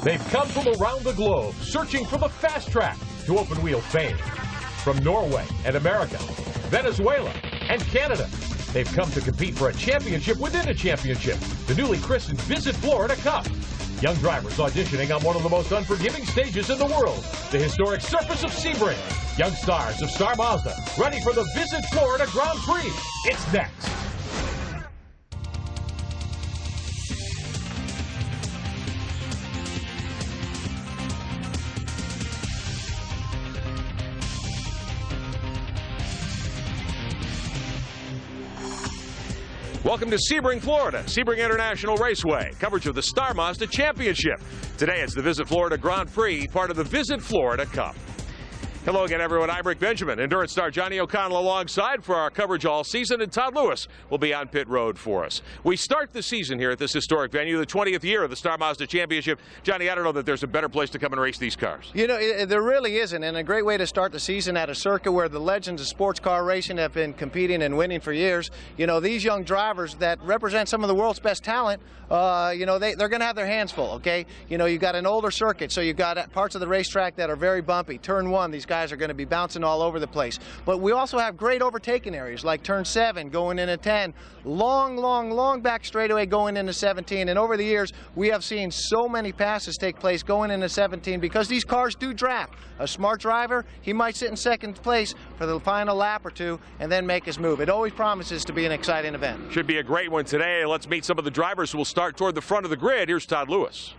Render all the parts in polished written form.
They've come from around the globe, searching for the fast track to open wheel fame. From Norway and America, Venezuela and Canada, they've come to compete for a championship within a championship, the newly christened Visit Florida Cup. Young drivers auditioning on one of the most unforgiving stages in the world, the historic surface of Sebring. Young stars of Star Mazda, ready for the Visit Florida Grand Prix. It's next. Welcome to Sebring, Florida, Sebring International Raceway. Coverage of the Star Mazda Championship. Today it's the Visit Florida Grand Prix, part of the Visit Florida Cup. Hello again, everyone. I'm Rick Benjamin. Endurance star Johnny O'Connell alongside for our coverage all season, and Todd Lewis will be on pit road for us. We start the season here at this historic venue, the 20th year of the Star Mazda Championship. Johnny, I don't know that there's a better place to come and race these cars. You know, there really isn't, and a great way to start the season at a circuit where the legends of sports car racing have been competing and winning for years. You know, these young drivers that represent some of the world's best talent, you know, they're going to have their hands full, okay? You know, you've got an older circuit, so you've got parts of the racetrack that are very bumpy. Turn 1, these guys are going to be bouncing all over the place. But we also have great overtaking areas like turn 7 going into 10, long back straightaway going into 17. And over the years, we have seen so many passes take place going into 17 because these cars do draft. A smart driver, he might sit in second place for the final lap or two and then make his move. It always promises to be an exciting event. Should be a great one today. Let's meet some of the drivers who will start toward the front of the grid. Here's Todd Lewis.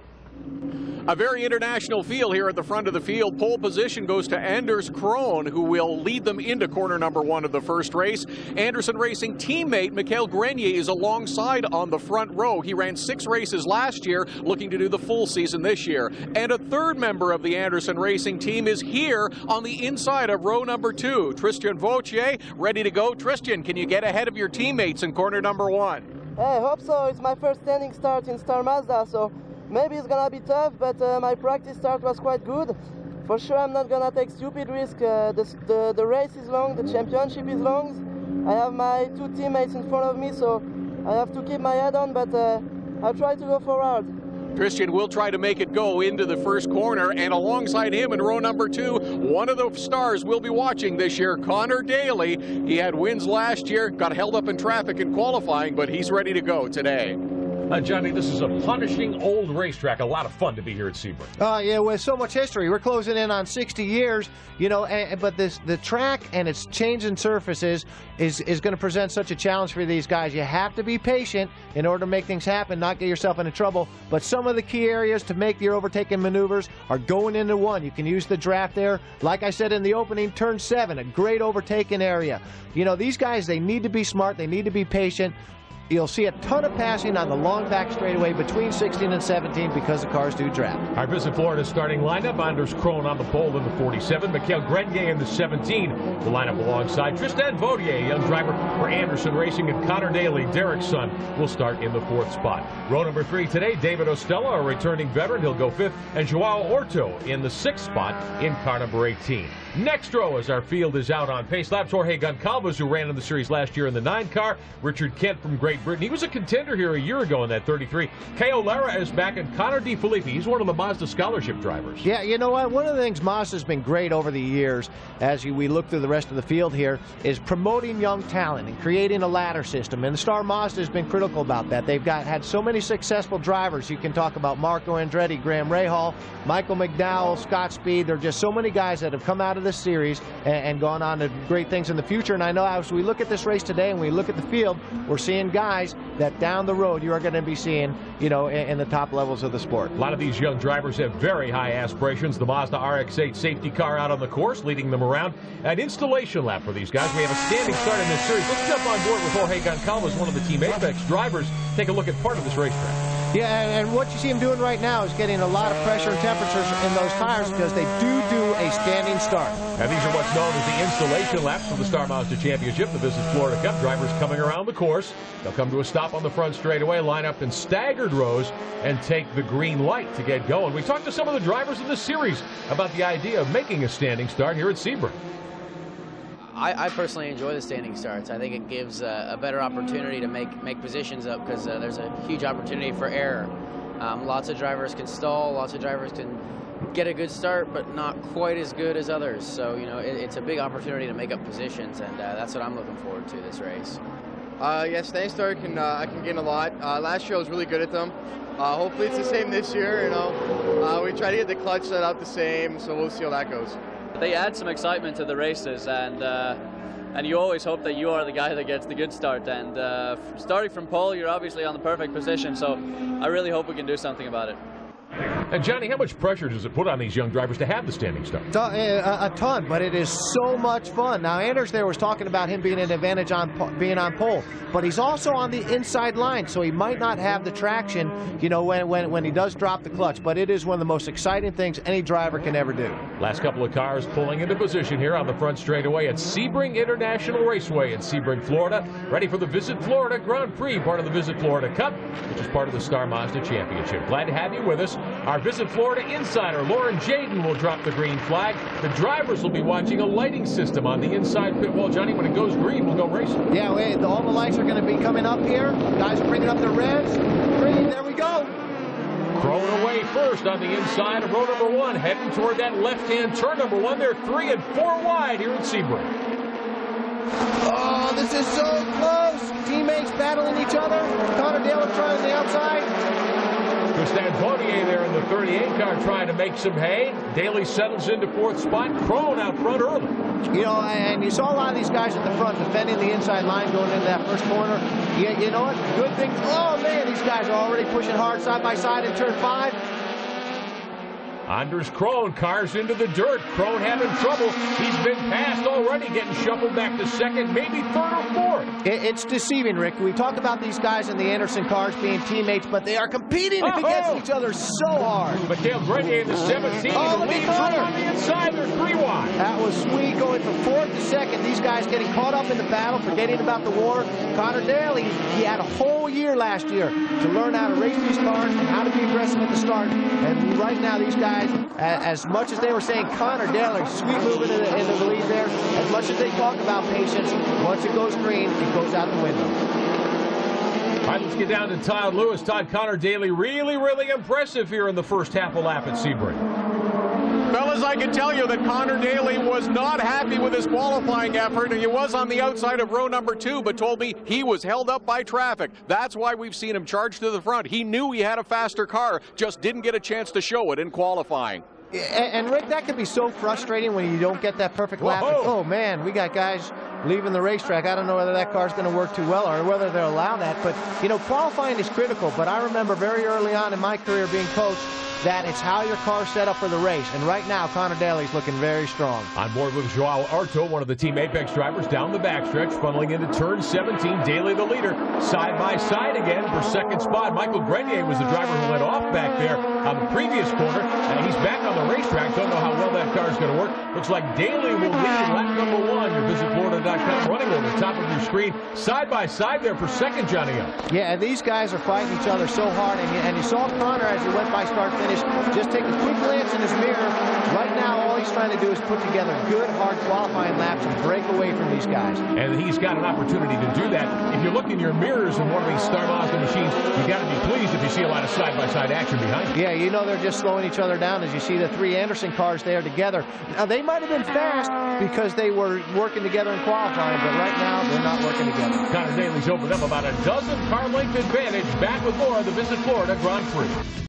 A very international feel here at the front of the field. Pole position goes to Anders Krohn, who will lead them into corner number 1 of the first race. Anderson Racing teammate Mikhail Grenier is alongside on the front row. He ran 6 races last year, looking to do the full season this year. And a third member of the Anderson Racing team is here on the inside of row number 2. Tristan Vautier, ready to go. Tristan, can you get ahead of your teammates in corner number 1? I hope so. It's my first standing start in Star Mazda, so maybe it's gonna be tough, but my practice start was quite good. For sure, I'm not gonna take stupid risk. The race is long, the championship is long. I have my 2 teammates in front of me, so I have to keep my head on, but I'll try to go forward. Christian will try to make it go into the first corner, and alongside him in row number 2, one of the stars we'll be watching this year, Connor Daly. He had wins last year, got held up in traffic in qualifying, but he's ready to go today. Johnny, this is a punishing old racetrack. A lot of fun to be here at Sebring. Yeah, with so much history. We're closing in on 60 years, you know, but the track and its changing surfaces is going to present such a challenge for these guys. You have to be patient in order to make things happen, not get yourself into trouble. But some of the key areas to make your overtaking maneuvers are going into 1. You can use the draft there. Like I said in the opening, turn 7, a great overtaking area. You know, these guys, they need to be smart. They need to be patient. You'll see a ton of passing on the long back straightaway between 16 and 17 because the cars do draft. Our Visit Florida starting lineup: Anders Krohn on the pole in the 47, Mikhail Grenier in the 17. The lineup alongside Tristan Vautier, young driver for Anderson Racing, and Connor Daly, Derek's son, will start in the 4th spot. Row number 3 today, David Ostella, a returning veteran, he'll go 5th, and Joao Orto in the 6th spot in car number 18. Next row as our field is out on pace laps, Jorge Goncalves, who ran in the series last year in the 9 car, Richard Kent from Great Britain. He was a contender here a year ago in that 33. Caio Lara is back, and Connor De Filippi, he's one of the Mazda scholarship drivers. Yeah, you know what? One of the things Mazda's been great over the years, as we look through the rest of the field here, is promoting young talent and creating a ladder system. And the Star Mazda has been critical about that. They've had so many successful drivers. You can talk about Marco Andretti, Graham Rahal, Michael McDowell, Scott Speed. There are just so many guys that have come out of this series and gone on to great things in the future. And I know as we look at this race today and we look at the field, we're seeing guys that down the road you are going to be seeing, you know, in the top levels of the sport. A lot of these young drivers have very high aspirations. The Mazda RX-8 safety car out on the course, leading them around. An installation lap for these guys. We have a standing start in this series. Let's jump on board with Jorge Goncalves, one of the Team Apex drivers. Take a look at part of this racetrack. Yeah, and what you see him doing right now is getting a lot of pressure and temperatures in those tires because they do a standing start. Now, these are what's known as the installation laps for the Star Mazda Championship, the Visit Florida Cup. Drivers coming around the course. They'll come to a stop on the front straightaway, line up in staggered rows, and take the green light to get going. We talked to some of the drivers in this series about the idea of making a standing start here at Sebring. I personally enjoy the standing starts. I think it gives a better opportunity to make positions up because there's a huge opportunity for error. Lots of drivers can stall, lots of drivers can get a good start, but not quite as good as others. So, you know, it's a big opportunity to make up positions, and that's what I'm looking forward to this race. Yeah, standing start I can gain a lot. Last year I was really good at them. Hopefully it's the same this year. You know, we try to get the clutch set up the same, so we'll see how that goes. They add some excitement to the races, and you always hope that you are the guy that gets the good start. And starting from pole, you're obviously on the perfect position, so I really hope we can do something about it. And Johnny, how much pressure does it put on these young drivers to have the standing start? A ton, but it is so much fun. Now, Anders there was talking about him being an advantage on being on pole, but he's also on the inside line, so he might not have the traction, you know, when he does drop the clutch. But it is one of the most exciting things any driver can ever do. Last couple of cars pulling into position here on the front straightaway at Sebring International Raceway in Sebring, Florida. Ready for the Visit Florida Grand Prix, part of the Visit Florida Cup, which is part of the Star Mazda Championship. Glad to have you with us. Our Visit Florida insider, Lauren Jaden, will drop the green flag. The drivers will be watching a lighting system on the inside pit wall. Johnny, when it goes green, we'll go racing. Yeah, all the lights are going to be coming up here. Guys are bringing up their reds. Green, there we go. Thrown away first on the inside of row number 1, heading toward that left-hand turn number 1. They're 3 and 4 wide here at Sebring. Oh, this is so close. Teammates battling each other. Connor Daly trying the outside. Tristan Vautier there in the 38 car trying to make some hay. Daly settles into 4th spot. Crone out front early. You know, and you saw a lot of these guys at the front defending the inside line going into that first corner. Yeah, you know what? Good thing. Oh, man, these guys are already pushing hard side by side in turn 5. Anders Crone cars into the dirt. Crone having trouble. He's been passed already, getting shuffled back to second, maybe 3rd or 4th. It's deceiving, Rick. We talk about these guys in the Anderson cars being teammates, but they are competing against each other so hard. Mikhail Grenier in the 17. Oh, look leads at on the inside. They're 3 wide. That was sweet, going from 4th to 2nd. These guys getting caught up in the battle, forgetting about the war. Connor Daly, he had a whole year last year to learn how to race these cars and how to be aggressive at the start. And right now, these guys, as much as they were saying Connor Daly, sweet moving in the lead there, as much as they talk about patience, once it goes green, it goes out the window. All right, let's get down to Todd Lewis. Todd, Connor Daly really, really impressive here in the first half a lap at Sebring. Fellas, I can tell you that Connor Daly was not happy with his qualifying effort, and he was on the outside of row number 2, but told me he was held up by traffic. That's why we've seen him charge to the front. He knew he had a faster car, just didn't get a chance to show it in qualifying. And Rick, that can be so frustrating when you don't get that perfect lap. Oh man, we got guys leaving the racetrack. I don't know whether that car's going to work too well or whether they'll allow that. But, you know, qualifying is critical. But I remember very early on in my career being coached that it's how your car's set up for the race. And right now, Connor Daly's looking very strong. On board with Joao Arto, one of the Team Apex drivers, down the backstretch, funneling into turn 17. Daly the leader, side by side again for 2nd spot. Michael Grenier was the driver who led off back there on the previous corner. And he's back on the racetrack. Don't know how well that car's going to work. Looks like Daly will lead lap number 1. Your VisitFlorida.com running over the top of your screen. Side by side there for 2nd, Johnny. Yeah, and these guys are fighting each other so hard. And you saw Connor as he went by start-finish just take a quick glance in his mirror. Right now, all he's trying to do is put together good, hard qualifying laps and break away from these guys. And he's got an opportunity to do that. If you look in your mirrors in one of these Star Mazda machines, you got to be pleased if you see a lot of side-by-side action behind you. Yeah, you know they're just slowing each other down as you see the 3 Anderson cars there together. Now, they might have been fast because they were working together in qualifying, but right now, they're not working together. Connor Daly's opened up about a dozen car length advantage. Back with more of the Visit Florida Grand Prix.